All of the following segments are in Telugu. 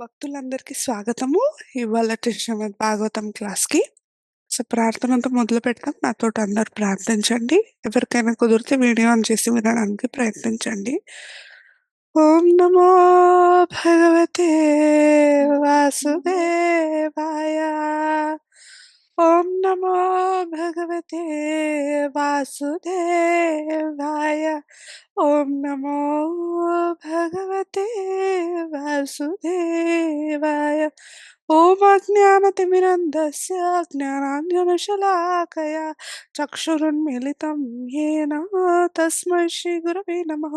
భక్తులందరికీ స్వాగతము. ఇవాళటి శ్రీమద్ భాగవతం క్లాస్‌కి. సో, ప్రార్థనతో మొదలుపెడదాం. నాతోటి అందరూ ప్రార్థించండి. ఎవరికైనా కుదిరితే వీడియో ఆన్ చేసి వినడానికి ప్రయత్నించండి. ఓం నమో భగవతే వాసుదేవాయ. ఓం నమో భగవతే వాసుదేవాయ. ఓం నమో భగవతే వాసుదేవాయ. ఓం అజ్ఞానతిమిరంధస్య జ్ఞానాంజనశలాకయా చక్షురున్మిలితం యేన తస్మై శ్రీగురవే నమః.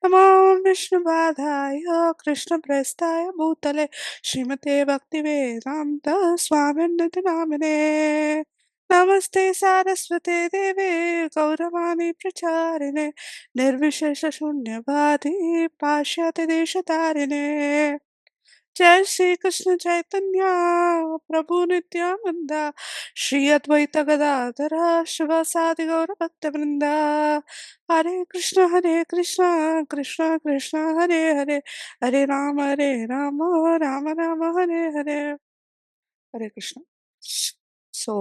నమో విష్ణుపాదాయ కృష్ణప్రస్థాయ భూతలే శ్రీమతే భక్తివేదాంత స్వామిన్నతి నామినే. నమస్తే సారస్వతే దేవే గౌరవాణి ప్రచారిణే నిర్విశేష శూన్యవాది పాశ్చాత్య దేశతారిణే. జయ శ్రీకృష్ణ చైతన్య ప్రభు నిత్యానంద శ్రీ అద్వైత గదాధర శివసాది గౌర భక్త బృంద. హరే కృష్ణ కృష్ణ కృష్ణ హరే హరే, హరే రామ రామ రామ హరే హరే. హరే కృష్ణ. సో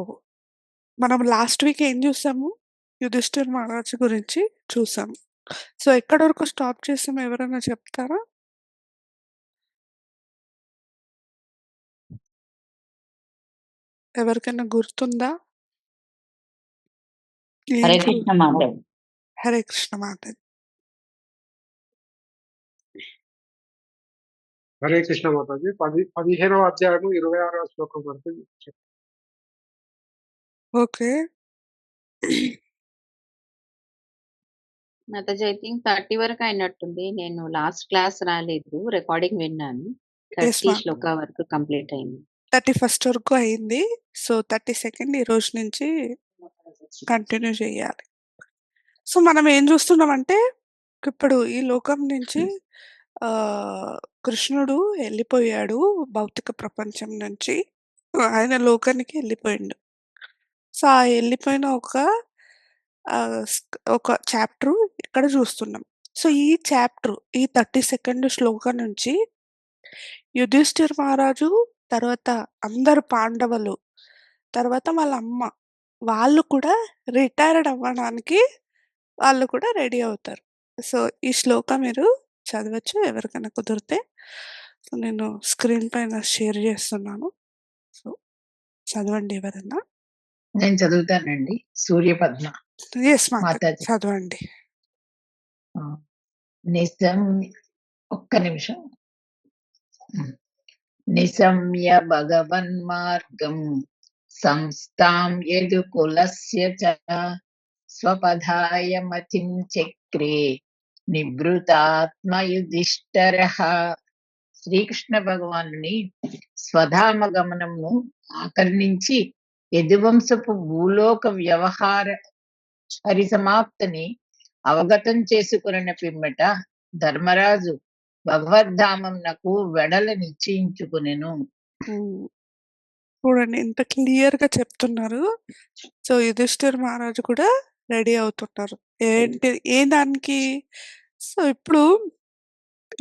మనం లాస్ట్ వీక్ ఏం చూసాము? యుధిష్ఠిర్ మహారాజు గురించి చూసాము. సో ఎక్కడి వరకు స్టాప్ చేసాము ఎవరైనా చెప్తారా? ఎవరికైనా గుర్తుందా? ఏం హరే చూ కృష్ణ మాధవ్. హరే కృష్ణ మాతాజీ. హరే కృష్ణ మాతాజీ 15వ అధ్యాయము 26వ శ్లోకం వరకు చెప్పండి. ఓకే. మాతాజీ ఐ థింక్ 30 వరకు అయినట్టుంది. నేను లాస్ట్ క్లాస్ రాలేదు, రికార్డింగ్ విన్నాను. ఎస్ 30 మా శ్లోక వరకు కంప్లీట్ అయింది. 31st వరకు అయింది. సో 32nd ఈ రోజు నుంచి కంటిన్యూ చేయాలి. సో మనం ఏం చూస్తున్నామంటే ఇప్పుడు ఈ లోకం నుంచి కృష్ణుడు వెళ్ళిపోయాడు భౌతిక ప్రపంచం నుంచి. ఆయన లోకానికి వెళ్ళిపోయిండు. సో ఆ వెళ్ళిపోయిన ఒక చాప్టర్ ఇక్కడ చూస్తున్నాం. సో ఈ చాప్టర్ ఈ 32nd శ్లోకం నుంచి యుధిష్ఠిర్ మహారాజు తర్వాత అందరు పాండవులు తర్వాత వాళ్ళ అమ్మ వాళ్ళు కూడా రిటైర్డ్ అవ్వడానికి వాళ్ళు కూడా రెడీ అవుతారు. సో ఈ శ్లోకం మీరు చదవచ్చు ఎవరికైనా కుదిరితే. సో నేను స్క్రీన్ పైన షేర్ చేస్తున్నాను. సో చదవండి ఎవరన్నా. నేను చదువుతానండి. సూర్యపద్మ ఎస్ మాతాజీ. చదవండి. నిజం ఒక్క నిమిషం. నిశమ్య భగవన్మార్గం సంస్థాం యదుకులస్య చ స్వపదాయ మతిం చక్రే నివృతాత్మ యుధిష్ఠిరః. శ్రీకృష్ణ భగవానుని స్వధామ గమనము ఆకర్ణించి యదువంశపు భూలోక వ్యవహార పరిసమాప్తిని అవగతం చేసుకున్న పిమ్మట ధర్మరాజు భగవద్ధామంనకు వెడల నిశ్చయించుకునెను. చూడండి ఎంత క్లియర్ గా చెప్తున్నారు. సో యుధిష్ఠిర్ మహారాజు కూడా రెడీ అవుతున్నారు. ఏ దానికి? సో ఇప్పుడు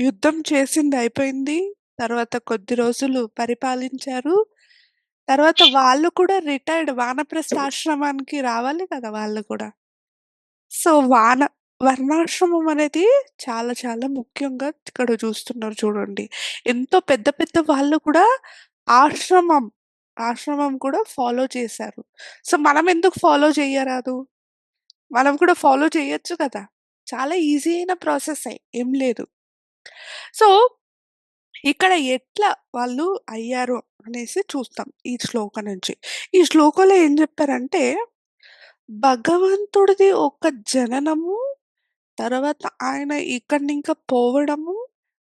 యుద్ధం చేసింది అయిపోయింది. తర్వాత కొద్ది రోజులు పరిపాలించారు. తర్వాత వాళ్ళు కూడా రిటైర్డ్ వానప్రస్థ ఆశ్రమానికి రావాలి కదా వాళ్ళు కూడా. సో వర్ణాశ్రమం అనేది చాలా చాలా ముఖ్యంగా ఇక్కడ చూస్తున్నారు చూడండి. ఎంతో పెద్ద పెద్ద వాళ్ళు కూడా ఆశ్రమం కూడా ఫాలో చేశారు. సో మనం ఎందుకు ఫాలో చేయరాదు? మనం కూడా ఫాలో చేయొచ్చు కదా! చాలా ఈజీ అయిన ప్రాసెస్సే ఏం లేదు. సో ఇక్కడ ఎట్లా వాళ్ళు అయ్యారు అనేసి చూస్తాం ఈ శ్లోకం నుంచి. ఈ శ్లోకంలో ఏం చెప్పారంటే భగవంతుడిది ఒక జననము, తర్వాత ఆయన ఇక్కడినింక పోవడము,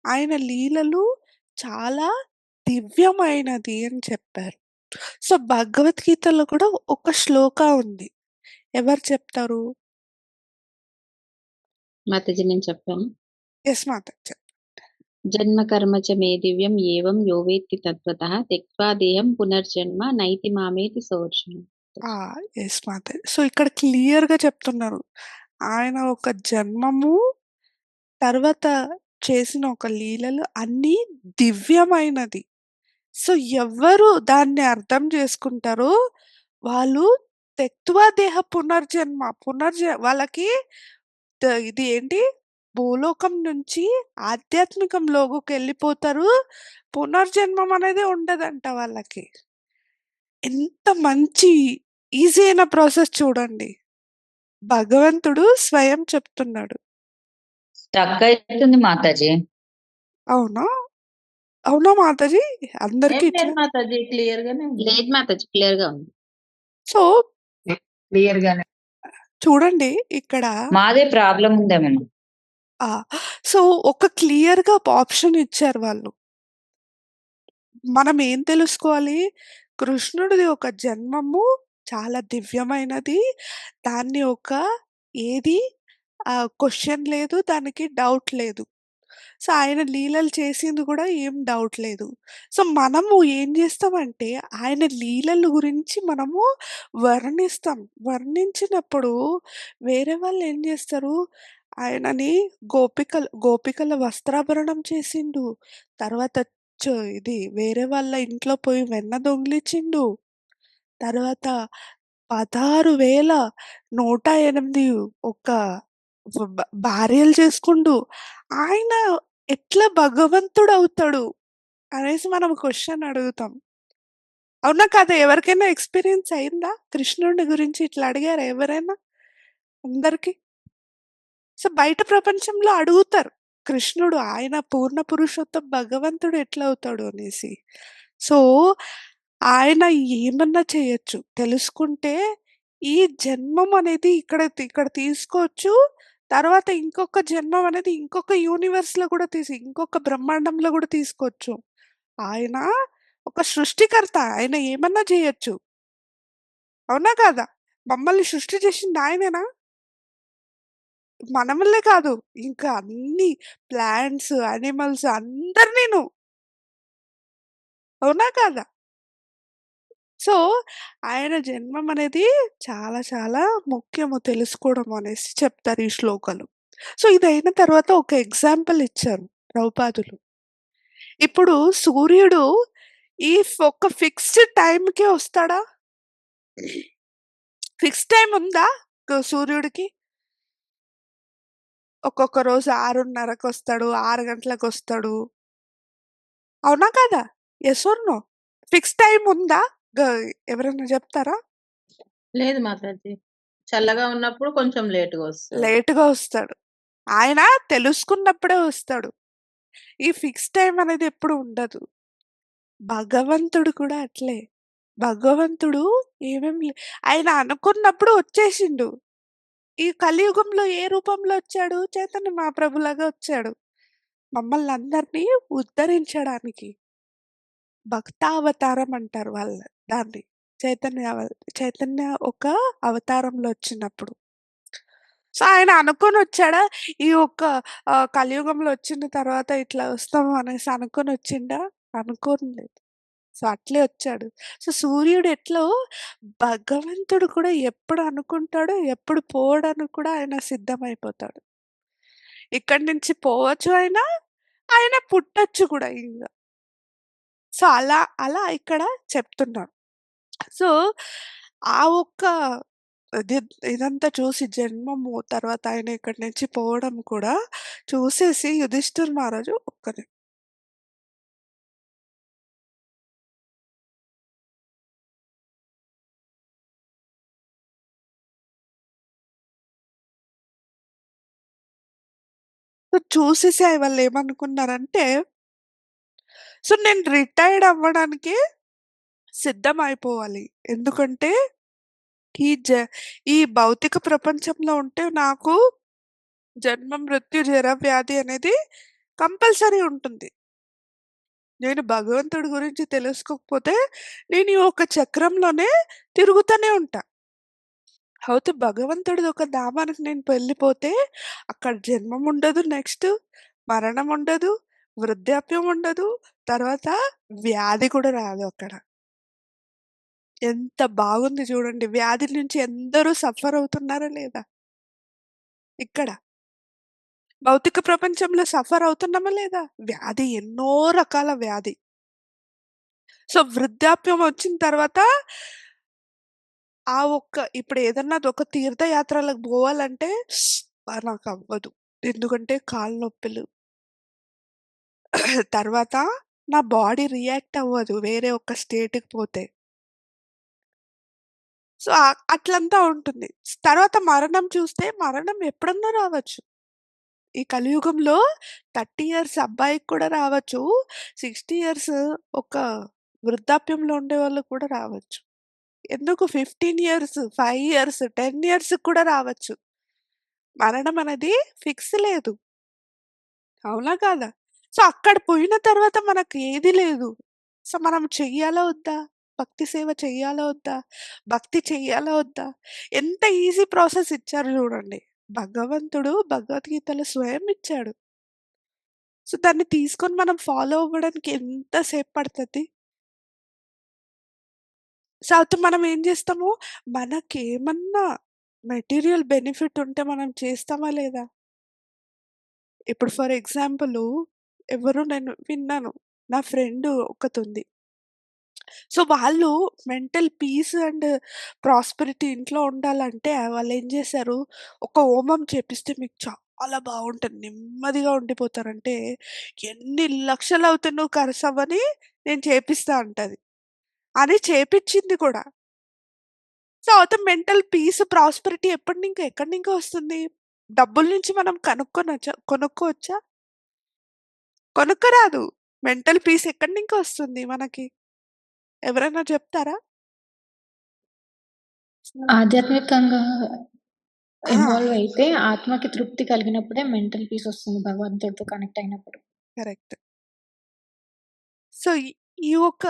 ఆయన లీలలు చాలా దివ్యమైనది అని చెప్పారు. సో భగవద్గీతలో కూడా ఒక శ్లోక ఉంది. ఎవరు చెప్తారు? మాతాజీ నేను చెప్పాను. ఎస్ మాతాజీ. జన్మ కర్మ చ మే దివ్యం ఏవం యో వేత్తి తత్వతః త్యక్త్వా దేహం పునర్జన్మ నైతి మామేతి సోర్జున. ఎస్ మాతాజీ. సో ఇక్కడ క్లియర్ గా చెప్తున్నారు. ఆయన ఒక జన్మము, తర్వాత చేసిన ఒక లీలలు అన్నీ దివ్యమైనది. సో, ఎవ్వరు దాన్ని అర్థం చేసుకుంటారో వాళ్ళు తెక్త్వా దేహ పునర్జన్మ వాళ్ళకి ఇది ఏంటి భూలోకం నుంచి ఆధ్యాత్మికం లోగుకెళ్ళిపోతారు. పునర్జన్మం అనేది ఉండదంట వాళ్ళకి. ఎంత మంచి ఈజీ అయిన ప్రాసెస్ చూడండి. భగవంతుడు స్వయం చెప్తున్నాడు. స్టక్ అయితుంది మాతాజీ. అవునా? అవునా మాతాజీ? అందరికి ఏం లేదు ఇట్లా మాతాజీ, క్లియర్ గానే ఉంది. లేదు మాతాజీ, క్లియర్‌గా ఉంది. సో, క్లియర్ గానే చూడండి ఇక్కడ మాదే ప్రాబ్లం ఉందేమో. ఆ! సో, ఒక క్లియర్‌గా ఆప్షన్ ఇచ్చారు వాళ్ళు. మనం ఏం తెలుసుకోవాలి? కృష్ణుడిది ఒక జన్మము చాలా దివ్యమైనది. దాన్ని ఒక ఏది క్వెషన్ లేదు. దానికి డౌట్ లేదు. సో, ఆయన లీలలు చేసింది కూడా ఏం డౌట్ లేదు. సో, మనము ఏం చేస్తామంటే ఆయన లీలల గురించి మనము వర్ణిస్తాం. వర్ణించినప్పుడు వేరే వాళ్ళు ఏం చేస్తారు? ఆయనని గోపికల వస్త్రాభరణం చేసిండు. తర్వాత ఇది వేరే వాళ్ళ ఇంట్లో పోయి వెన్న దొంగిలించిండు. తర్వాత 16,108 ఒక భార్యలు చేసుకుండు. ఆయన ఎట్లా భగవంతుడవుతాడు అనేసి మనం క్వెషన్ అడుగుతాం. అవునా కాదా? ఎవరికైనా ఎక్స్‌పీరియన్స్ అయిందా? కృష్ణుడి గురించి ఇట్లా అడిగారా ఎవరైనా? అందరికి. సో, బయట ప్రపంచంలో అడుగుతారు. కృష్ణుడు ఆయన పూర్ణ పురుషోత్తం భగవంతుడు ఎట్లా అవుతాడు అనేసి. సో, ఆయన ఏమన్నా చేయొచ్చు. తెలుసుకుంటే ఈ జన్మం అనేది ఇక్కడ తీసుకోవచ్చు. తర్వాత ఇంకొక జన్మం అనేది ఇంకొక యూనివర్స్‌లో కూడా ఇంకొక బ్రహ్మాండంలో కూడా తీసుకోవచ్చు. ఆయన ఒక సృష్టికర్త. ఆయన ఏమన్నా చేయొచ్చు. అవునా కాదా? మమ్మల్ని సృష్టి చేసింది ఆయనేనా? మనమల్లే కాదు. ఇంకా అన్ని ప్లాంట్స్, యానిమల్స్ అందరినీను. అవునా కాదా? సో, ఆయన జన్మం అనేది చాలా చాలా ముఖ్యము తెలుసుకోవడం అనేసి చెప్తారు ఈ శ్లోకాలు. సో, ఇదయిన తర్వాత ఒక ఎగ్జాంపుల్ ఇచ్చారు ప్రభుపాదులు. ఇప్పుడు సూర్యుడు ఒక ఫిక్స్‌డ్ టైమ్‌కే వస్తాడా? ఫిక్స్ టైమ్ ఉందా సూర్యుడికి? ఒక్కొక్క రోజు 6:30కొస్తాడు, 6 గంటలకొస్తాడు. అవునా కాదా? Yes or no? Fix time ఉందా? గ ఎవరైనా చెప్తారా? లేదు మాతాజీ. చల్లగా ఉన్నప్పుడు కొంచెం లేట్‌గా వస్తాడు. లేట్‌గా వస్తాడు. ఆయన తెలుసుకున్నప్పుడే వస్తాడు. ఈ ఫిక్స్ టైమ్ అనేది ఎప్పుడు ఉండదు. భగవంతుడు కూడా అట్లే. భగవంతుడు ఏమేం ఆయన అనుకున్నప్పుడు వచ్చేసిండు. ఈ కలియుగంలో ఏ రూపంలో వచ్చాడు? చైతన్య మహాప్రభులాగా వచ్చాడు. మమ్మల్ని అందరినీ ఉద్ధరించడానికి. భక్తావతారం అంటారు దాన్ని. చైతన్య ఒక అవతారంలో వచ్చినప్పుడు. సో, ఆయన అనుకోనొచ్చాడా? ఈ ఒక్క కలియుగంలో వచ్చిన తర్వాత ఇట్లా వస్తాము అనేసి అనుకోనొచ్చిండా? అనుకోలేదు. సో, అట్లే వచ్చాడు. సో, సూర్యుడు ఎట్లో భగవంతుడు కూడా ఎప్పుడు అనుకుంటాడో, ఎప్పుడు పోవడానికి కూడా ఆయన సిద్ధమైపోతాడు. ఇక్కడి నుంచి పోవచ్చు ఆయన, ఆయన పుట్టొచ్చు కూడా ఇంగ. సో, అలా ఇక్కడ చెప్తున్నారు. సో, ఆ ఒక్క ఇది ఇదంతా చూసి జన్మము, తర్వాత ఆయన ఇక్కడి నుంచి పోవడం కూడా చూసేసి యుధిష్ఠిర్ మహారాజు సో, చూసేసి వాళ్ళేమనుకున్నారంటే, సో, నేను రిటైర్డ్ అవ్వడానికి సిద్ధమైపోవాలి. ఎందుకంటే ఈ జ ఈ భౌతిక ప్రపంచంలో ఉంటే నాకు జన్మ, మృత్యు, జర, వ్యాధి అనేది కంపల్సరీ ఉంటుంది. నేను భగవంతుడి గురించి తెలుసుకోకపోతే నేను ఈ ఒక చక్రంలోనే తిరుగుతూనే ఉంటా. అయితే భగవంతుడిది ఒక ధామానికి నేను వెళ్ళిపోతే అక్కడ జన్మం ఉండదు, నెక్స్ట్ మరణం ఉండదు, వృద్ధాప్యం ఉండదు, తర్వాత వ్యాధి కూడా రాదు అక్కడ. ఎంత బాగుంది చూడండి. వ్యాధి నుంచి ఎందరో సఫర్ అవుతున్నారా లేదా? ఇక్కడ. భౌతిక ప్రపంచంలో సఫర్ అవుతున్నామా లేదా? వ్యాధి ఎన్నో రకాల వ్యాధి. సో, వృద్ధాప్యం వచ్చిన తర్వాత ఇప్పుడు ఏదన్నా ఒక తీర్థయాత్రలకు బోవాలంటే నాకవ్వదు. ఎందుకంటే కాళ్ళు నొప్పులు. తర్వాత నా బాడీ రియాక్ట్ అవ్వదు వేరే ఒక స్టేట్‌కి పోతే. సో, అట్లంతా ఉంటుంది. తర్వాత మరణం చూస్తే మరణం ఎప్పుడన్నా రావచ్చు. ఈ కలియుగంలో 30 ఇయర్స్ అబ్బాయికి కూడా రావచ్చు. 60 ఇయర్స్ ఒక వృద్ధాప్యంలో ఉండేవాళ్ళకి కూడా రావచ్చు. ఎందుకు 15 ఇయర్స్, 5 ఇయర్స్, 10 ఇయర్స్‌కి కూడా రావచ్చు. మరణం అనేది ఫిక్స్ లేదు. అవునా కాదా? సో, అక్కడ పోయిన తర్వాత మనకు ఏది లేదు. సో, మనం చెయ్యాలా వద్దా? భక్తి సేవ చెయ్యాలా వద్దా? భక్తి చెయ్యాలా వద్దా? ఎంత ఈజీ ప్రాసెస్ ఇచ్చారు చూడండి. భగవంతుడు భగవద్గీతలో స్వయం ఇచ్చాడు. సో, దాన్ని తీసుకొని మనం ఫాలో అవ్వడానికి ఎంత సేపు పడతది? సో, అయితే మనం ఏం చేస్తాము? మనకేమన్నా మెటీరియల్ బెనిఫిట్ ఉంటే మనం చేస్తామా లేదా? ఇప్పుడు ఫర్ ఎగ్జాంపులు నేను విన్నాను. నా ఫ్రెండ్ ఒకతుంది. సో, వాళ్ళు మెంటల్ పీస్ అండ్ ప్రాస్పెరిటీ ఇంట్లో ఉండాలంటే వాళ్ళేం చేశారు, ఒక హోమం చేపిస్తే మీకు చాలా బావుంటది. నెమ్మదిగా ఉండిపోతారంటే, ఎన్ని లక్షలవుతే నువ్వు ఖర్చవ్వని నేను చేపిస్తా అంటది. అని చేపిచ్చింది కూడా. సో, అవతల మెంటల్ పీస్, ప్రాస్పెరిటీ ఎక్కడి నుంచి వస్తుంది? డబ్బుల నుంచి మనం కొనుక్కోవచ్చా? కొనుక్కరాదు. మెంటల్ పీస్ ఎక్కడి నుంచి వస్తుంది మనకి? ఎవరైనా చెప్తారా? ఆధ్యాత్మికంగా ఆ! ఇన్వాల్వ్ అయితే ఆత్మకి తృప్తి కలిగినప్పుడే మెంటల్ పీస్ వస్తుంది భగవంతుడితో కనెక్ట్ అయినప్పుడు. కరెక్ట్. సో, ఈ ఒక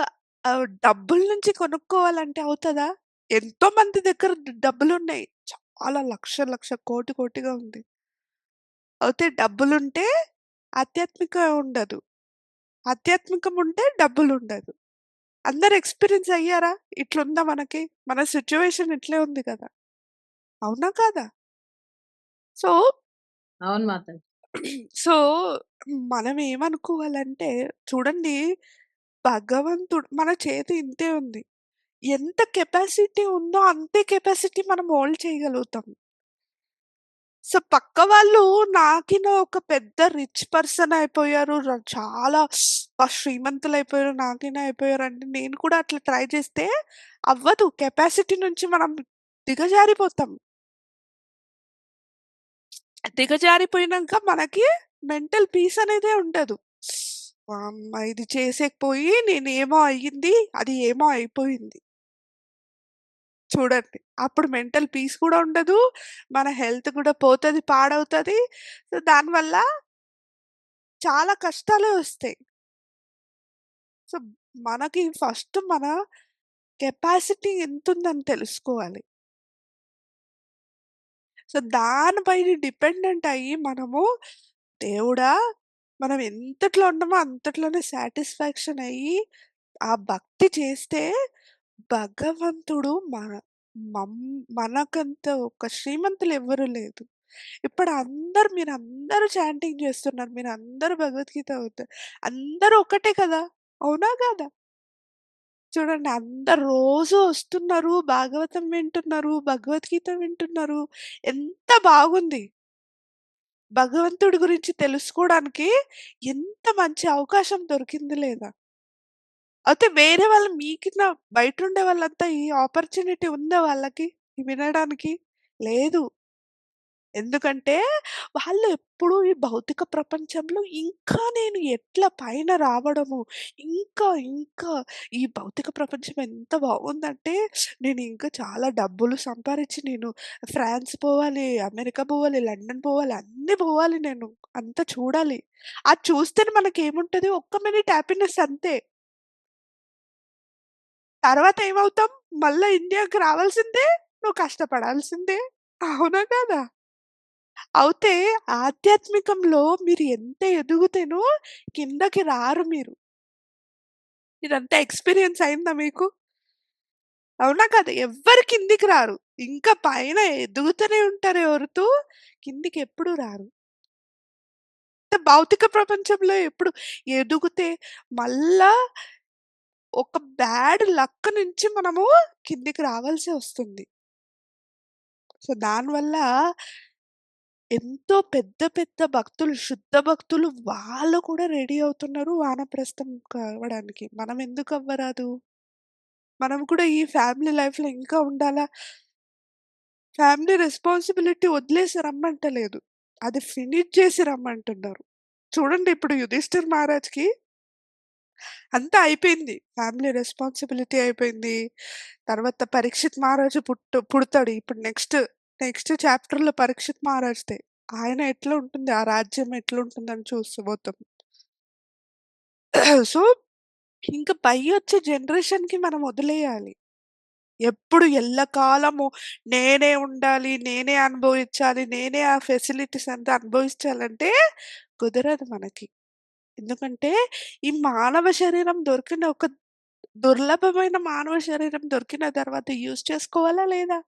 డబ్బుల నుంచి కొనుక్కోవాలంటే అవుతదా? ఎంతో మంది దగ్గర డబ్బులున్నాయి. చాలా లక్ష, కోటిగా ఉంది. అయితే డబ్బులుంటే ఆధ్యాత్మిక ఉండదు. ఆధ్యాత్మికం ఉంటే డబ్బులుండదు. అందరూ ఎక్స్‌పీరియన్స్ అయ్యారా? ఇట్లుందా మనకి? మన సిట్యుయేషన్ ఇట్లే ఉంది కదా! అవునా కాదా? సో, అవును మాతాజీ. సో, మనం ఏమనుకోవాలంటే చూడండి, భగవంతుడు మన చేతి ఇంతే ఉంది. ఎంత కెపాసిటీ ఉందో అంతే కెపాసిటీ మనం హోల్డ్ చేయగలుగుతాం. సో, పక్క వాళ్ళు నాకిన ఒక పెద్ద రిచ్ పర్సన్ అయిపోయారు. చాలా శ్రీమంతులయిపోయారు. నాకిన అయిపోయారంటే నేను కూడా అట్లా ట్రై చేస్తే అవ్వదు. కెపాసిటీ నుంచి మనం దిగజారిపోతాం. దిగజారిపోయినంక మనకి మెంటల్ పీస్ అనేదే ఉండదు. వామ్మ! ఇది చేసేకపోయి నేనేమో అయ్యింది. అది ఏమో అయిపోయింది. చూడండి. అప్పుడు మెంటల్ పీస్ కూడా ఉండదు. మన హెల్త్ కూడా పోతది, పాడవుతది. సో, దానివల్ల చాలా కష్టాలే ఒస్తాయి. సో, మనకి ఫస్ట్ మన కెపాసిటీ ఎంతుందని తెలుసుకోవాలి. సో, దానిపైన డిపెండెంట్ అయ్యి మనము దేవుడా! మనం ఎంతట్లో ఉన్నామో అంతట్లోనే సాటిస్ఫాక్షన్ అయ్యి, ఆ భక్తి చేస్తే భగవంతుడు మం మనకంత ఒక శ్రీమంతులు ఎవ్వరు లేదు. ఇప్పుడు మీరందరూ చాంటింగ్ చేస్తున్నారు. మీరందరూ భగవద్గీత అందరూ ఒకటే కదా! అవునా? కాదా? చూడండి అందరు రోజు వస్తున్నారు. భాగవతం వింటున్నారు. భగవద్గీత వింటున్నారు. ఎంత బాగుంది. భగవంతుడి గురించి తెలుసుకోవడానికి ఎంత మంచి అవకాశం దొరికింది లేదా? అయితే వేరే వాళ్ళు మీకిన్న బయటుండే వాళ్ళంతా ఈ ఆపర్చునిటీ ఉందా వాళ్ళకి వినడానికి? లేదు. ఎందుకంటే వాళ్ళు ఎప్పుడూ ఈ భౌతిక ప్రపంచంలో ఇంకా నేను ఎట్లా పైన రావడము, ఇంకా ఈ భౌతిక ప్రపంచం ఎంత బాగుందంటే నేను ఇంకా చాలా డబ్బులు సంపాదించి నేను ఫ్రాన్స్ పోవాలి, అమెరికా పోవాలి, లండన్ పోవాలి, అన్నీ పోవాలి నేను. అంతా చూడాలి. అది చూస్తేనే మనకేముంటది ఒక్క మినిట్ హ్యాపీనెస్ అంతే. తర్వాత ఏమవుతాం? మళ్ళా ఇండియాకి రావాల్సిందే, నువ్వు కష్టపడాల్సిందే. అవునా కాదా? అయితే ఆధ్యాత్మికంలో మీరు ఎంత ఎదుగుతేనో కిందకి రారు మీరు. ఇదంతా ఎక్స్‌పీరియన్స్ అయిందా మీకు? అవునా కదా! ఎవ్వరు కిందికి రారు. ఇంకా పైన ఎదుగుతూనే ఉంటారే ಹೊರತು కిందికి ఎప్పుడు రారు. భౌతిక ప్రపంచంలో ఎప్పుడు ఎదుగుతే మళ్ళా ఒక బ్యాడ్ లక్ నుంచి మనము కిందకి రావాల్సి వస్తుంది. సో, దానివల్ల ఎంతో పెద్ద పెద్ద భక్తులు, శుద్ధ భక్తులు వాళ్ళు కూడా రెడీ అవుతున్నారు వానప్రస్థం కావడానికి. మనం ఎందుకు అవ్వరాదు? మనం కూడా ఈ ఫ్యామిలీ లైఫ్‌లో ఇంకా ఉండాలా? ఫ్యామిలీ రెస్పాన్సిబిలిటీ వదిలేసి రమ్మంటలేదు. అది ఫినిష్ చేసి రమ్మంటున్నారు. చూడండి ఇప్పుడు యుధిష్ఠిర్ మహారాజ్‌కి అంతా అయిపోయింది. ఫ్యామిలీ రెస్పాన్సిబిలిటీ అయిపోయింది. తర్వాత పరీక్షిత్ మహారాజు పుడతాడు. ఇప్పుడు నెక్స్ట్ చాప్టర్‌లో పరీక్షిత్ మహారాజ్‌దే. ఆయన ఎట్లా ఉంటుంది? ఆ రాజ్యం ఎట్లుంటుందని చూసబోతాం. సో, ఇంక పైయొచ్చే జనరేషన్‌కి మనం వదిలేయాలి. ఎప్పుడు ఎల్లకాలము నేనే ఉండాలి, నేనే అనుభవించాలి, నేనే ఆ ఫెసిలిటీస్ అంతా అనుభవించాలంటే కుదరదు మనకి. ఎందుకంటే ఈ మానవ శరీరం దొరికిన ఒక దుర్లభమైన మానవ శరీరం దొరికిన తర్వాత యూజ్ చేసుకోవాలా లేదా?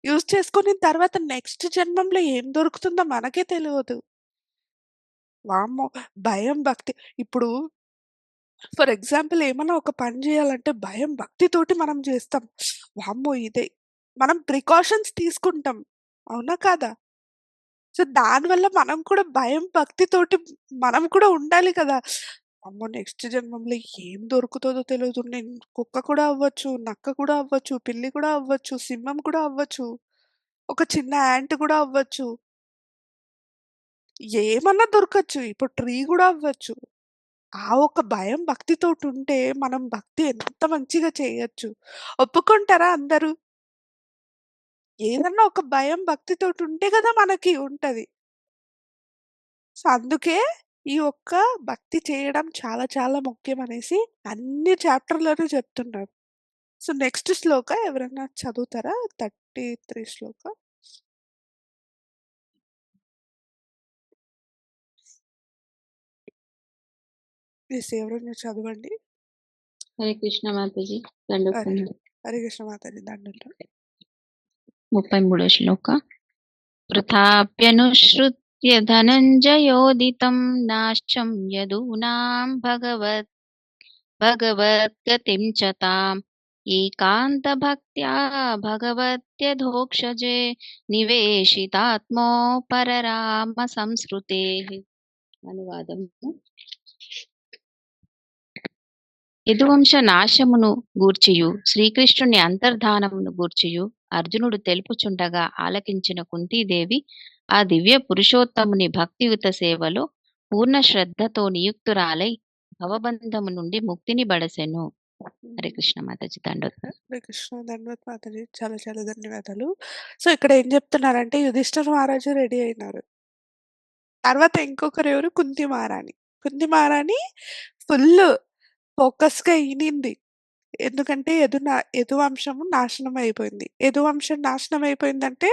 యూజ్ చేసుకున్న తర్వాత నెక్స్ట్ జన్మంలో ఏం దొరుకుతుందో మనకే తెలవదు. వామ్మో! భయం, భక్తి ఇప్పుడు ఫర్ ఎగ్జాంపుల్ ఏమన్నా ఒక పని జేయాలంటే భయం, భక్తితోటి మనం జేస్తాం. వామ్మో! ఇదే మనం ప్రికాషన్స్ తీసుకుంటాం. అవునా? కాదా? సో, దానివల్ల మనం కూడా భయం, భక్తితోటి మనం కూడా ఉండాలి కదా! అమ్మో! నెక్స్ట్ జన్మంలో ఏం దొరుకుతదో తెలీదు. నేను కుక్క కూడా అవ్వచ్చు, నక్క కూడా అవ్వచ్చు, పిల్లి కూడా అవ్వచ్చు, సింహం కూడా అవ్వచ్చు, ఒక చిన్న యాంట్ కూడా అవ్వచ్చు. ఏమన్నా దొరకచ్చు. ఇప్పుడు ట్రీ గూడా అవ్వచ్చు. ఆ ఒక భయం, భక్తితోటుంటే మనం భక్తి ఎంత మంచిగా చేయొచ్చు. ఒప్పుకుంటారా అందరూ? ఏదన్నా ఒక భయం, భక్తితోటుంటే గదా మనకి ఉంటది. సో, అందుకే ఈ ఒక్క భక్తి చేయడం చాలా చాలా ముఖ్యమనేసి అన్ని చాప్టర్‌లోనూ చెప్తున్నారు. సో, నెక్స్ట్ శ్లోక ఎవరైనా చదువుతారా? 33 శ్లోక. యెస్. ఎవరైనా చదవండి. హరే కృష్ణ మాతాజీ. హరే దండోపండి. హరే కృష్ణ మాతాజీ దండంలో. 33వ శ్లోక. వృథాప్యనుసృత్య ధనంజయోదితం నాశం యదూనాం భగవద్గతిం చ తాం ఏకాంతభక్త్యా భగవత్యధోక్షజే నివేశితాత్మో పరరామ సంస్కృతే. అనువాదము. యదువంశ నాశమును గూర్చియు శ్రీకృష్ణుని అంతర్ధానమును గూర్చియు అర్జునుడు తెలుపుచుండగా ఆలకించిన కుంతీదేవి ఆ దివ్య పురుషోత్తముని భక్తియుత సేవలో పూర్ణ శ్రద్ధతో నియుక్తురాలై భవబంధము నుండి ముక్తిని బడసెను. హరే కృష్ణ మాతాజీ దండోత్. హరే కృష్ణ ధన్యవాద్ మాతాజీ. చాలా చాలా ధన్యవాదాలు. సో, ఇక్కడ ఏం చెప్తున్నారంటే యుధిష్ఠిర మహారాజు రెడీ అయినారు. తర్వాత ఇంకొకరెవరు కుంతి మహారాణి. కుంతి మహారాణి ఫుల్లు ఫోకస్‌గా ఇనింది. ఎందుకంటే యదువంశము నాశనం అయిపోయింది. యదువంశం నాశనం అయిపోయిందంటే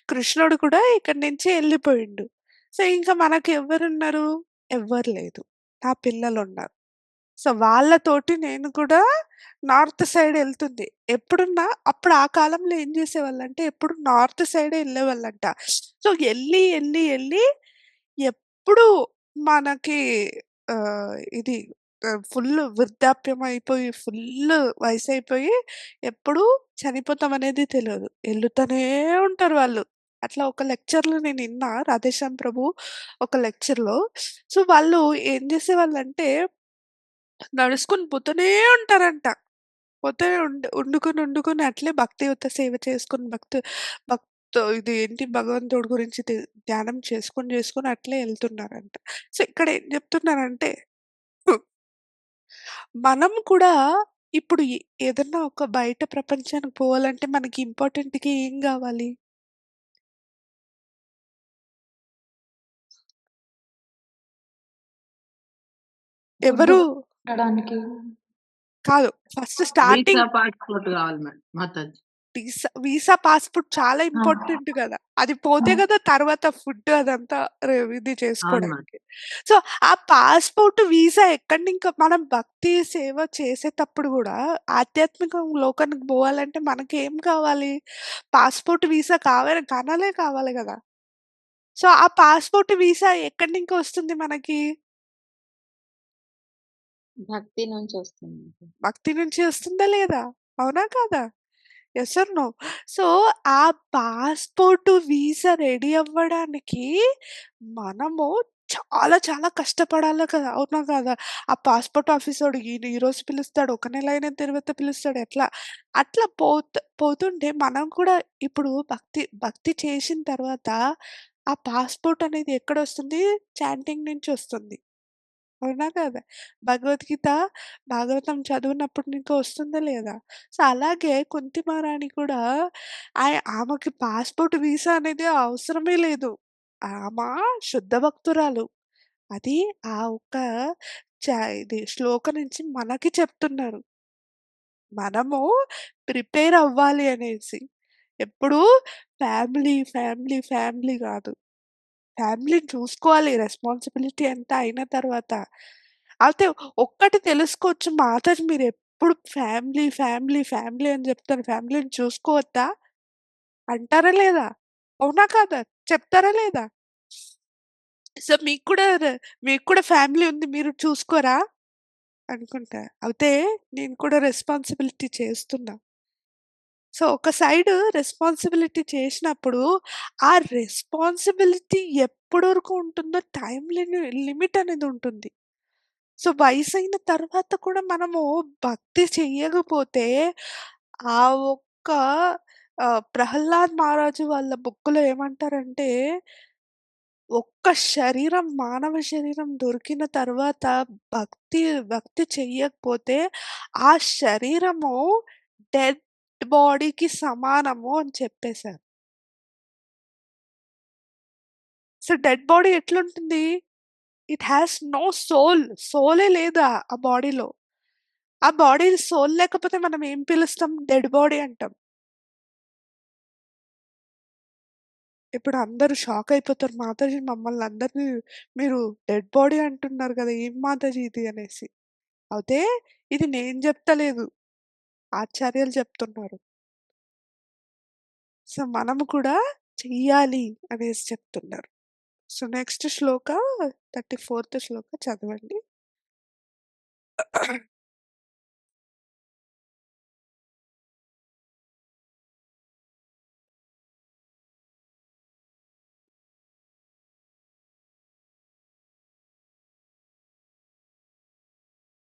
కృష్ణుడు కూడా ఇక్కడి నుంచి ఎళ్ళిపోయిండు. సో, ఇంక మనకెవ్వరున్నారు? ఎవ్వరు లేదు. నా పిల్లలున్నారు. సో, వాళ్ళతోటి నేను కూడా నార్త్ సైడ్ ఎళ్తుంది. ఎప్పుడున్నా అప్పుడు ఆ కాలంలో ఏం చేసేవాళ్ళంటే ఎప్పుడు నార్త్ సైడే ఎళ్ళేవాళ్ళంట. సో, ఎళ్ళి ఎప్పుడు మనకి ఇది ఫుల్లు వృద్ధాప్యం అయిపోయి, ఫుల్లు వయసైపోయి ఎప్పుడు చనిపోతామనేది తెలవదు. ఎళ్ళుతానే ఉంటారు వాళ్ళు. అట్లా ఒక లెక్చర్‌లో నేనిన్నా రాధేశ్యామ్ ప్రభు ఒక లెక్చర్‌లో. సో, వాళ్ళు ఏం చేసేవాళ్ళంటే నడుసుకొని పోతూనే ఉంటారంట. పోతూనే వండుకొని అట్లే భక్తియుత సేవ చేసుకొని ఇది ఏంటి భగవంతుడి గురించి ధ్యానం చేసుకొని అట్లే ఎళ్తున్నారంట. సో, ఇక్కడ ఏం చెప్తున్నారంటే మనం కూడా ఇప్పుడు ఏదన్నా ఒక బయట ప్రపంచానికి పోవాలంటే మనకి ఇంపార్టెంట్‌గా ఏం గావాలి? ఎవరు ఉండడానికి కాదు. ఫస్ట్ స్టార్టింగ్ వీసా పాస్‌పోర్ట్ కావాలి మాతాజీ. వీసా పాస్‌పోర్ట్ చాలా ఆ! ఇంపార్టెంట్ గదా! అది పోతే గదా తర్వాత ఫుడ్ అదంతా ఇది అవును చేసుకోవడానికి. సో, ఆ పాస్‌పోర్ట్, వీసా ఎక్కడినింకా మనం భక్తి సేవ చేసేటప్పుడు గూడా ఆధ్యాత్మిక లోకానికి బోవాలంటే మనకేం కావాలి? పాస్‌పోర్ట్, వీసా కావాలి గదా! సో, ఆ పాస్‌పోర్ట్, వీసా ఎక్కడి నుంచి వస్తుంది మనకి? భక్తి నుంచి వస్తుంది. భక్తి నుంచి వస్తుందా లేదా? అవునా కాదా? Yes or no? సో, ఆ పాస్‌పోర్ట్, వీసా రెడీ అవ్వడానికి మనము చాలా చాలా కష్టపడాలి కదా! అవునా కాదా? ఆ పాస్‌పోర్ట్ ఆఫీసోడు ఈరోజు పిలుస్తాడు, ఒక నెల అయిన తర్వాత పిలుస్తాడు ఎట్లా? అట్లా పోతుంటే మనం కూడా ఇప్పుడు భక్తి చేసిన తర్వాత ఆ పాస్‌పోర్ట్ అనేది ఎక్కడొస్తుంది? చాంటింగ్ నుంచి వస్తుంది. అవునా కాదా? భగవద్గీత, భాగవతం చదివినప్పుడు నీకు వస్తుందా లేదా? సో, అలాగే కుంతి మహారాణి కూడా ఆమెకి పాస్‌పోర్ట్, వీసా అనేది అవసరమే లేదు. ఆమె శుద్ధ భక్తురాలు. అది ఆ ఒక్క ఇది శ్లోకం నుంచి మనకి చెప్తున్నారు. మనము ప్రిపేర్ అవ్వాలి అనేసి. ఎప్పుడూ ఫ్యామిలీ, ఫ్యామిలీ, ఫ్యామిలీ గాదు. ఫ్యామిలీని చూసుకోవాలి. రెస్పాన్సిబిలిటీ అంతా అయిన తర్వాత. అయితే ఒక్కటి తెలుసుకోవచ్చు, మాతాజీ మీరెప్పుడు ఫ్యామిలీ, ఫ్యామిలీ, ఫ్యామిలీ అని జెప్తారు. ఫ్యామిలీని చూసుకోవద్దా? అంటారా లేదా? అవునా కాదా? చెప్తారా లేదా? సో, మీకు కూడా ఫ్యామిలీ ఉంది. మీరు చూసుకోరా? అనుకుంటా. అయితే నేను కూడా రెస్పాన్సిబిలిటీ చేస్తున్నా. సో, ఒక సైడు రెస్పాన్సిబిలిటీ చేసినప్పుడు, ఆ రెస్పాన్సిబిలిటీ ఎప్పటి వరకు ఉంటుందో టైమ్ లిమిట్ అనేది ఉంటుంది. సో, వయసైన తర్వాత కూడా మనము భక్తి చెయ్యకపోతే, ఆ ఒక్క 'ప్రహ్లాద్ మహారాజు' వాళ్ళ బుక్‌లో ఏమంటారంటే, ఒక్క శరీరం, మానవ శరీరం దొరికిన తర్వాత భక్తి భక్తి చెయ్యకపోతే, ఆ శరీరము డెడ్ బాడీకి సమానము అని చెప్పేసారు. సో, డెడ్ బాడీ ఎట్లుంటుంది? It has no soul. సోలే లేదా ఆ బాడీలో. ఆ బాడీ సోల్ లేకపోతే మనం ఏం పిలుస్తాం? డెడ్ బాడీ అంటాం. ఇప్పుడు అందరూ షాక్ అయిపోతారు. మాతాజీ మమ్మల్ని అందరిని మీరు డెడ్ బాడీ అంటున్నారు కదా! ఏం మాతాజీ ఇది అనేసి. అయితే ఇది నేను చెప్తలేదు. ఆచార్యులు చెప్తున్నారు. సో, మనము కూడా చెయ్యాలి అనేసి చెప్తున్నారు. సో, నెక్స్ట్ శ్లోక 34థ్ శ్లోక చదవండి.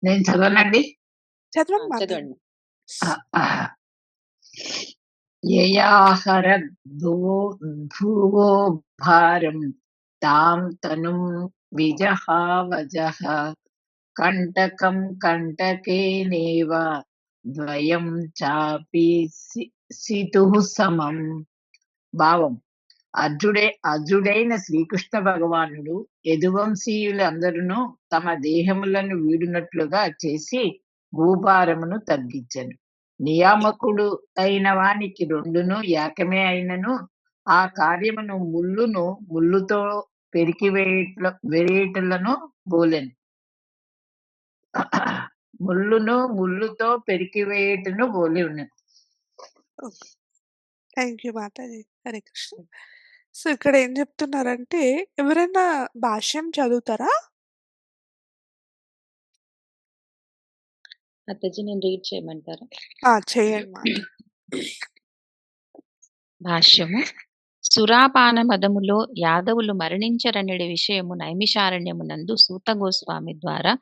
నేను చదవనండి. చదవండి మాతాజీ. చదవండి. యయాహరద్భో భువో భారం తాం తనుం విజహావజః కంటకం కంటకేనేవ ద్వయం చాపి సితుః సమం. భావం: అర్జుడైన శ్రీకృష్ణ భగవానుడు యదువంశీయులందరూ తమ దేహములను వీడునట్లుగా చేసి భూభారమును తగ్గించెను. నియామకుడు అయిన వానికి రెండును ఏకమే అయినను ఆ కార్యమును ముళ్ళుతో వేయుటలను బోలెను. ముళ్ళుతో పెరికివేయుటను బోలి ఉన్నది. Okay. Thank you Mataji. Hare Krishna. So, ఇక్కడ ఏం చెప్తున్నారంటే, ఎవరైనా భాష్యం చదువుతారా? మాతాజీ నేను రీడ్ చేయమంటారా? చేయండి మాత. భాష్యము: సురాపాన మదములో యాదవులు మరణించరనడి విషయము నైమిషారణ్యమునందు సూత గోస్వామి ద్వారా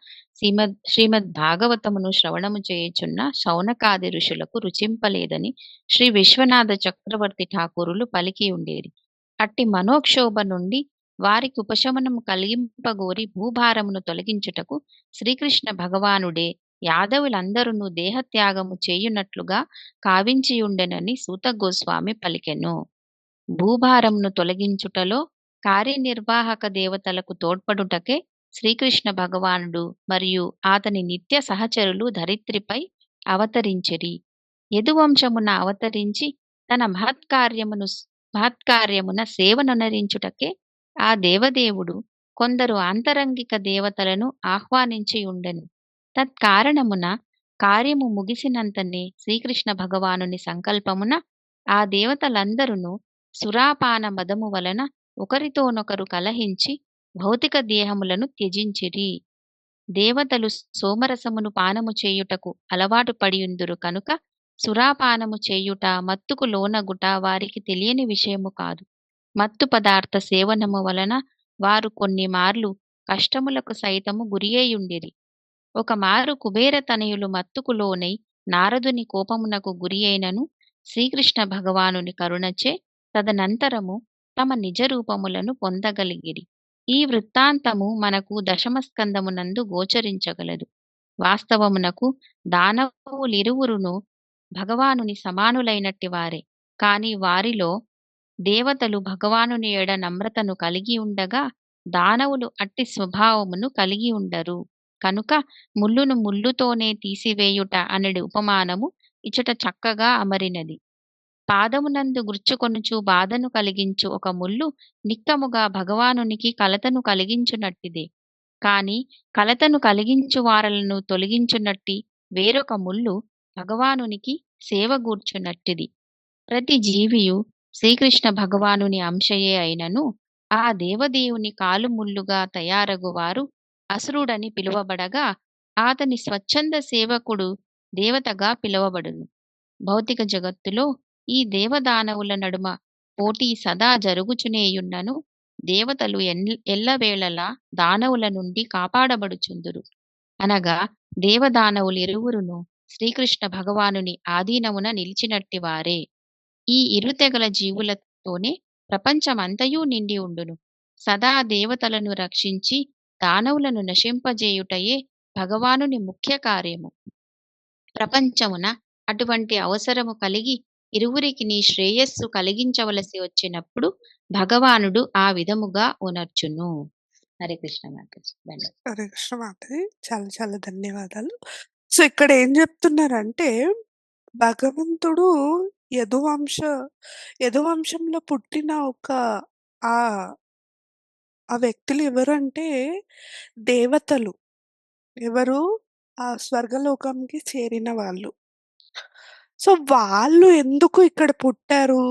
శ్రీమద్ భాగవతమును శ్రవణము చేయుచున్న శౌనకాది ఋషులకు రుచింపలేదని శ్రీ విశ్వనాథ చక్రవర్తి ఠాకూరులు పలికి ఉండేది. అట్టి మనోక్షోభ నుండి వారికి ఉపశమనము కలిగింపగోరి భూభారమును తొలగించుటకు శ్రీకృష్ణ భగవానుడే యాదవులందరూ దేహత్యాగము చేయునట్లుగా కావించియుండెనని సూత గోస్వామి పలికెను. భూభారమును తొలగించుటలో కార్యనిర్వాహక దేవతలకు తోడ్పడుటకే శ్రీకృష్ణ భగవానుడు మరియు అతని నిత్య సహచరులు ధరిత్రిపై అవతరించిరి. యదువంశమున అవతరించి తన మహత్కార్యమున సేవనొనరించుటకే ఆ దేవదేవుడు కొందరు ఆంతరంగిక దేవతలను ఆహ్వానించి ఉండెను. తత్కారణమున కార్యము ముగిసినంతనే శ్రీకృష్ణ భగవానుని సంకల్పమున ఆ దేవతలందరూ సురాపాన మదము వలన ఒకరితోనొకరు కలహించి భౌతిక దేహములను త్యజించిరి. దేవతలు సోమరసమును పానము చేయుటకు అలవాటు పడియుందురు కనుక సురాపానము చేయుట మత్తుకు లోనగుట వారికి తెలియని విషయము కాదు. మత్తు పదార్థ సేవనము వలన వారు కొన్ని మార్లు కష్టములకు సైతము గురియయుండిరి. ఒక మారు కుబేర తనయులు మత్తుకు లోనై నారదుని కోపమునకు గురియైనను శ్రీకృష్ణ భగవానుని కరుణచే తదనంతరము తమ నిజ రూపములను పొందగలిగిరి. ఈ వృత్తాంతము మనకు దశమస్కందమునందు గోచరించగలదు. వాస్తవమునకు దానవులిరువురును భగవానుని సమానులైనట్టి వారే. కాని వారిలో దేవతలు భగవానుని ఎడ నమ్రతను కలిగి ఉండగా దానవులు అట్టి స్వభావమును కలిగి ఉండరు. కనుక ముల్లును ముల్లుతోనే తీసివేయుట అనడి ఉపమానము ఇచట చక్కగా అమరినది. పాదమునందు గుర్చుకొనుచు బాధను కలిగించు ఒక ముల్లు నిక్కముగా భగవానునికి కలతను కలిగించునట్టిదే. కాని కలతను కలిగించు వారలను తొలగించునట్టి వేరొక ముల్లు భగవానునికి సేవగూర్చునట్టిది. ప్రతి జీవియు శ్రీకృష్ణ భగవానుని అంశయే అయినను ఆ దేవదేవుని కాలు ముల్లుగా తయారగువారు అసురుడని పిలువబడగా అతని స్వచ్ఛంద సేవకుడు దేవతగా పిలువబడును. భౌతిక జగత్తులో ఈ దేవదానవుల నడుమ పోటీ సదా జరుగుచునేయున్నను దేవతలు ఎల్లవేళలా దానవుల నుండి కాపాడబడుచుందురు. అనగా దేవదానవులిరువురును శ్రీకృష్ణ భగవానుని ఆధీనమున నిలిచినట్టి వారే. ఈ ఇరుతెగల జీవులతోనే ప్రపంచమంతయూ నిండి ఉండును. సదా దేవతలను రక్షించి దానవులను నశింపజేయుటయే భగవానుని ముఖ్య కార్యము. ప్రపంచమున అటువంటి అవసరము కలిగి ఇరువురికి నీ శ్రేయస్సు కలిగించవలసి వచ్చినప్పుడు భగవానుడు ఆ విధముగా ఉనర్చును. హరే కృష్ణ మాతాజీ. ధన్యవాదాలు. హరే కృష్ణ మాతాజీ. చాలా చాలా ధన్యవాదాలు. సో ఇక్కడ ఏం చెప్తున్నారంటే భగవంతుడు యదువంశంలో పుట్టిన ఒక ఆ ఆ వ్యక్తులు ఎవరంటే దేవతలు. ఎవరు? ఆ స్వర్గలోకంకి చేరిన వాళ్ళు. సో వాళ్ళు ఎందుకు ఇక్కడ పుట్టారు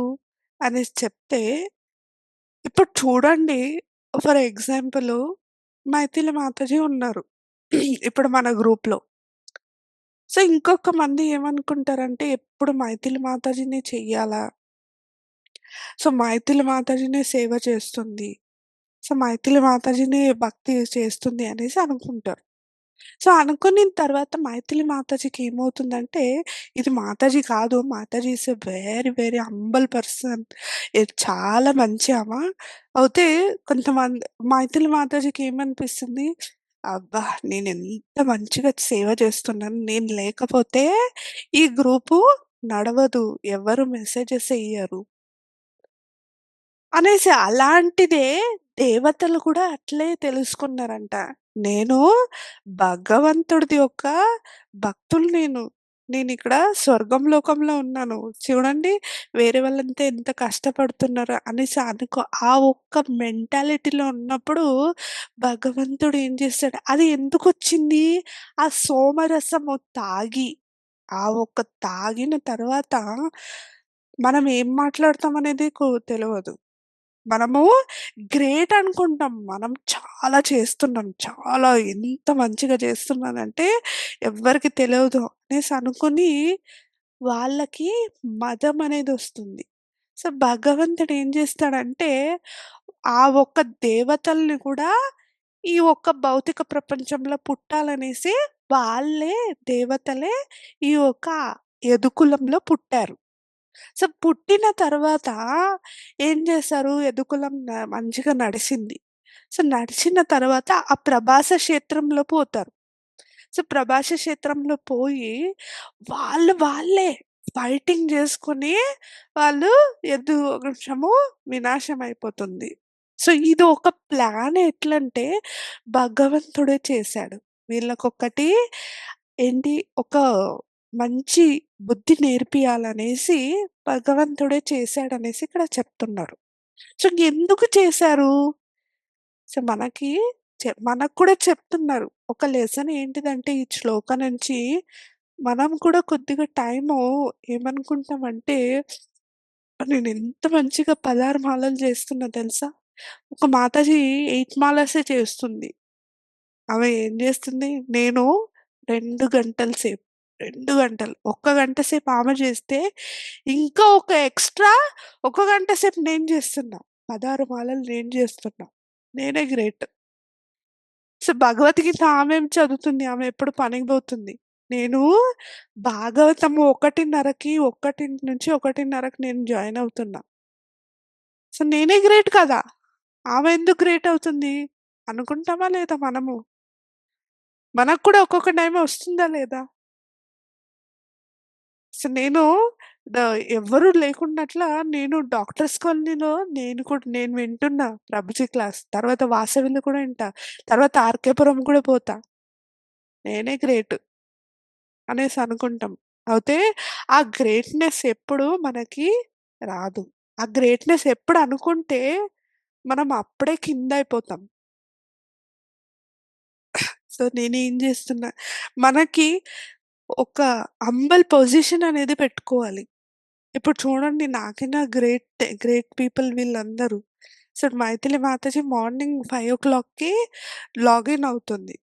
అనేసి చెప్తే ఇప్పుడు చూడండి, ఫర్ ఎగ్జాంపుల్ మైథిలి మాతాజీ ఉన్నారు ఇప్పుడు మన గ్రూప్లో. సో ఇంకొక మంది ఏమనుకుంటారంటే ఎప్పుడు మైథిలి మాతాజీని చెయ్యాలా, సో మైథిలి మాతాజీనే సేవ చేస్తుంది, సో మైథిలి మాతాజీని భక్తి చేస్తుంది అనేసి అనుకుంటారు. సో అనుకున్న తర్వాత మైథిలి మాతాజీకి ఏమవుతుందంటే ఇది మాతాజీ కాదు, Mataji is a very very humble person, ఇది చాలా మంచి ఆమె. అయితే కొంతమంది మైథిలి మాతాజీకి ఏమనిపిస్తుంది, అబ్బా నేను ఎంత మంచిగా సేవ చేస్తున్నాను, నేను లేకపోతే ఈ గ్రూపు నడవదు, ఎవరు మెసేజెస్ వేయరు అనేసి. అలాంటిదే దేవతలు కూడా అట్లే తెలుసుకున్నారంట. నేను భగవంతుడిది యొక్క భక్తులు నేనిక్కడ స్వర్గం లోకంలో ఉన్నాను. చూడండి వేరే వాళ్ళంతా ఎంత కష్టపడుతున్నారు అనేసి అనుకో. ఆ ఒక్క మెంటాలిటీలో ఉన్నప్పుడు భగవంతుడు ఏం చేస్తాడు, అది ఎందుకొచ్చింది? ఆ సోమరసము తాగి, ఆ ఒక్క తాగిన తర్వాత మనం ఏం మాట్లాడతాం అనేది తెలవదు. మనము గ్రేట్ అనుకుంటాం. మనం చాలా చేస్తున్నాం, చాలా ఎంత మంచిగా చేస్తున్నానంటే ఎవ్వరికి తెలియదు అనేసి అనుకుని వాళ్ళకి మదం అనేది వస్తుంది. సో భగవంతుడు ఏం చేస్తాడంటే ఆ ఒక్క దేవతల్ని కూడా ఈ ఒక్క భౌతిక ప్రపంచంలో పుట్టాలనేసి వాళ్ళే దేవతలే ఈ యొక్క యదుకులంలో పుట్టారు. సో పుట్టిన తర్వాత ఏం చేశారు, యదుకులం మంచిగా నడిచింది. సో నడిచిన తర్వాత ఆ ప్రభాస క్షేత్రంలో పోతారు. సో ప్రభాస క్షేత్రంలో పోయి వాళ్ళే ఫైటింగ్ చేసుకొని వాళ్ళు వృక్షము వినాశం అయిపోతుంది. సో ఇది ఒక ప్లాన్. ఎట్లంటే భగవంతుడే చేశాడు. వీళ్ళకొక్కటి ఏంటి, ఒక మంచి బుద్ధి నేర్పియాలనేసి భగవంతుడే చేశాడనేసి ఇక్కడ చెప్తున్నారు. సో ఎందుకు చేశారు? సో మనకు కూడా చెప్తున్నారు. ఒక లెసన్ ఏంటిదంటే ఈ శ్లోకం నుంచి మనం కూడా కొద్దిగా టైము ఏమనుకుంటామంటే నేను ఎంత మంచిగా 16 మాలలు చేస్తున్నా తెలుసా? ఒక మాతాజీ 8 మాలసే చేస్తుంది. ఆమె ఏం చేస్తుంది? నేను 2 గంటల సేపు, 2 గంటలు, ఒక్క గంట సేపు ఆమె చేస్తే, ఇంకా ఒక ఎక్స్‌ట్రా ఒక గంట సేపు నేను చేస్తున్నా. 16 మాలలు నేను చేస్తున్నా. నేనే గ్రేట్. సో, భగవద్గీత ఆమేం చదువుతుంది? ఆమె ఎప్పుడు పనికి పోతుంది. నేను భాగవతము 1:30కి, 1-1:30కి నేను జాయిన్ అవుతున్నా. సో, నేనే గ్రేట్ కదా! ఆమె ఎందుకు గ్రేట్ అవుతుంది? అనుకుంటామా లేదా మనము? మనకు కూడా ఒక్కొక్క టైం వస్తుందా లేదా? సో, నేను ఎవ్వరు లేకున్నట్ల నేను డాక్టర్స్ కాలనీలో నేను వింటున్నా ప్రభుజీ క్లాస్. తర్వాత వాసవిలో కూడా వింటా. తర్వాత ఆర్‌కేపురం కూడా పోతా. నేనే గ్రేట్ అనేసి అనుకుంటాం. అయితే ఆ గ్రేట్‌నెస్ ఎప్పుడు మనకి రాదు. ఆ గ్రేట్‌నెస్ ఎప్పుడు అనుకుంటే మనం అప్పుడే కిందయిపోతాం. సో, నేనేం చేస్తున్నా, మనకి ఒక హంబల్ పొజిషన్ అనేది పెట్టుకోవాలి. ఇప్పుడు చూడండి నాకన్నా గ్రేట్ పీపుల్ వీళ్ళందరూ. సో, మైథిలి మాతాజీ మార్నింగ్ 5:00కి లాగిన్ అవుతుంది.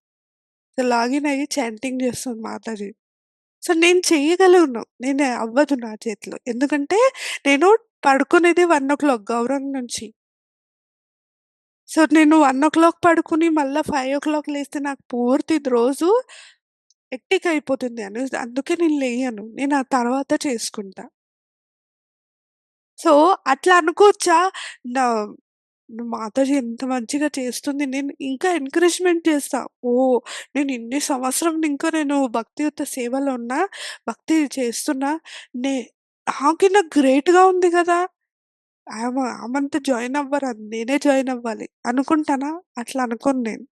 సో, లాగిన్ అయ్యి చాంటింగ్ చేస్తుంది మాతాజీ. సో, నేను చెయ్యగలను. అవ్వదు నా చేతిలో. ఎందుకంటే నేను పడుకునేది 1:00 గౌరవం నుంచి. సో, నేను 1:00 పడుకుని మళ్ళా 5:00 లేస్తే నాకు పూర్తి రోజు హెక్టిక్ అయిపోతుంది అందుకే నేను లేయను. నేను ఆ తర్వాత చేసుకుంటా. సో, అట్లా అనుకోవచ్చా? నా మాతాజీ ఎంత మంచిగా చేస్తుంది. నేను ఇంకా ఎంకరేజ్‌మెంట్ చేస్తా. ఓహ్! నేను ఇన్ని సంవత్సరం ఇంకా నేను భక్తియుత సేవలో ఉన్నా, భక్తి చేస్తున్నా. నే నాకన్నా గ్రేట్‌గా ఉంది గదా! ఆమంత జాయిన్ అవ్వరు. నేనే జాయిన్ అవ్వాలి. అనుకుంటానా? అట్లా అనుకోను నేను.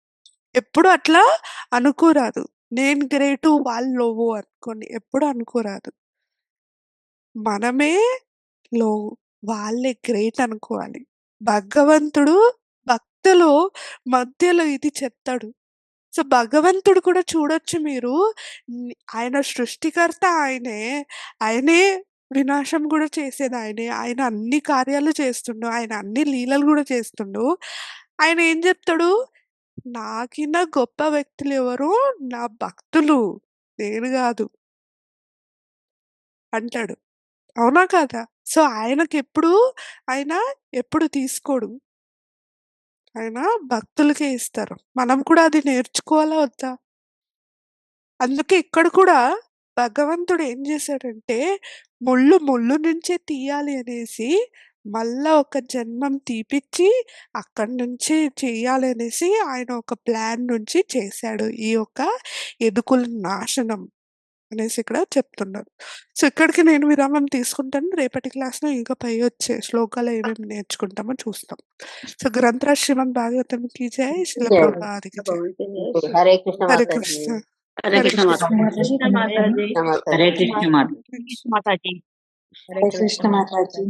ఎప్పుడు అట్లా అనుకోరాదు. నేను గ్రేటు, వాళ్ళు లోవు అనుకోని ఎప్పుడు అనుకోరాదు. మనమే లోవు. వాళ్ళే గ్రేట్ అనుకోవాలి. భగవంతుడు భక్తులు మధ్యలో ఇది చెప్తాడు. సో, భగవంతుడు కూడా చూడొచ్చు మీరు. ఆయన సృష్టికర్త ఆయనే. ఆయనే వినాశం గూడా చేసేది ఆయనే. ఆయన అన్ని కార్యాలు చేస్తుండు. ఆయన అన్ని లీలలు గూడా చేస్తుండు. ఆయన ఏం జెప్తాడు? నాకిన్నా గొప్ప వ్యక్తులెవరు? నా భక్తులు. నేను గాదు అంటాడు. అవునా కాదా? సో, ఆయన ఎప్పుడు తీసుకోడు. ఆయన భక్తులకే ఇస్తారు. మనం కూడా అది నేర్చుకోవాలా వద్దా? అందుకే ఇక్కడ కూడా భగవంతుడు ఏం చేశాడంటే, ముళ్ళు నుంచే తీయాలి అనేసి, మళ్ళా ఒక జన్మం తీపిచ్చి, అక్కడి నుంచి చెయ్యాలి అనేసి ఆయన ఒక ప్లాన్ నుంచి చేశాడు. ఈ యొక్క ఎదుకుల నాశనం అనేసి ఇక్కడ చెప్తున్నారు. సో, ఇక్కడికి నేను విరామం తీసుకుంటాను. రేపటి క్లాస్‌లో ఇంకా పై వచ్చే శ్లోకాలు ఏమేమి నేర్చుకుంటామో చూస్తాం. సో, గ్రంథరాజ్ శ్రీమద్ భాగవతం కీ జై, శ్రీల జై. ప్రభుపాదికి జై. హరే కృష్ణ హరే మాతాజీ. కృష్ణ. హరే హరే కృష్ణ కృష్ణ. మాతాజీ. కృష్ణ మాతాజీ. నమస్తే. హరే కృష్ణ మాత. కృష్ణ. మాతాజీ. హరే కృష్ణ మాతాజీ.